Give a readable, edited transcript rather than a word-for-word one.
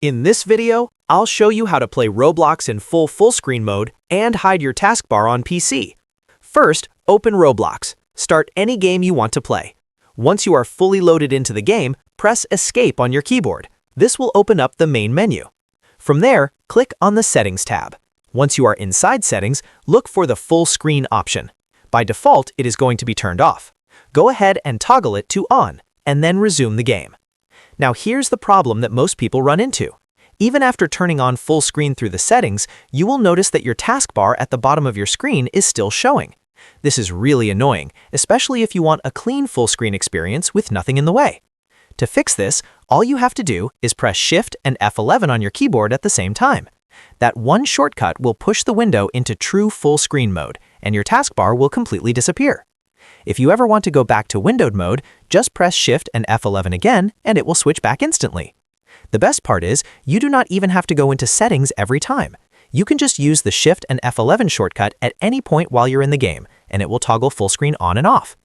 In this video, I'll show you how to play Roblox in full screen mode and hide your taskbar on PC. First, open Roblox. Start any game you want to play. Once you are fully loaded into the game, press Escape on your keyboard. This will open up the main menu. From there, click on the Settings tab. Once you are inside Settings, look for the full screen option. By default, it is going to be turned off. Go ahead and toggle it to on, and then resume the game. Now here's the problem that most people run into. Even after turning on full screen through the settings, you will notice that your taskbar at the bottom of your screen is still showing. This is really annoying, especially if you want a clean full screen experience with nothing in the way. To fix this, all you have to do is press Shift and F11 on your keyboard at the same time. That one shortcut will push the window into true full screen mode, and your taskbar will completely disappear. If you ever want to go back to windowed mode, just press Shift and F11 again, and it will switch back instantly. The best part is, you do not even have to go into settings every time. You can just use the Shift and F11 shortcut at any point while you're in the game, and it will toggle full screen on and off.